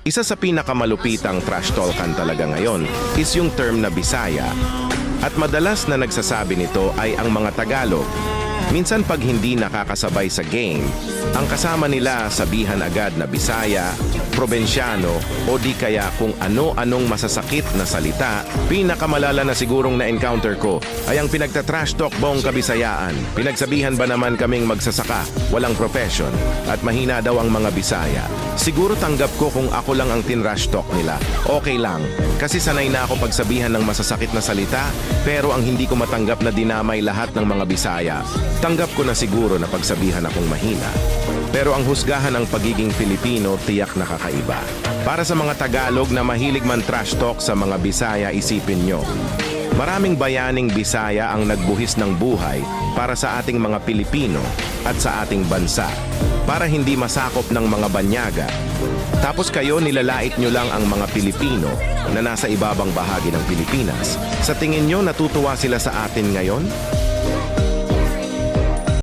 Isa sa pinakamalupitang trash talkan talaga ngayon is yung term na Bisaya. At madalas na nagsasabi nito ay ang mga Tagalog. Minsan pag hindi nakakasabay sa game, ang kasama nila sabihan agad na Bisaya, Probensyano o di kaya kung ano-anong masasakit na salita. Pinakamalala na sigurong na-encounter ko ay ang pinagtatrash talk buong Kabisayaan. Pinagsabihan ba naman kaming magsasaka, walang profession at mahina daw ang mga Bisaya. Siguro tanggap ko kung ako lang ang tinrash talk nila. Okay lang, kasi sanay na ako pagsabihan ng masasakit na salita, pero ang hindi ko matanggap na dinamay lahat ng mga Bisaya. Tanggap ko na siguro na pagsabihan akong mahina. Pero ang husgahan ng pagiging Pilipino tiyak nakakaiba. Para sa mga Tagalog na mahilig man trash talk sa mga Bisaya, isipin nyo. Maraming bayaning Bisaya ang nagbuhis ng buhay para sa ating mga Pilipino at sa ating bansa. Para hindi masakop ng mga banyaga. Tapos kayo nilalait nyo lang ang mga Pilipino na nasa ibabang bahagi ng Pilipinas. Sa tingin nyo natutuwa sila sa atin ngayon?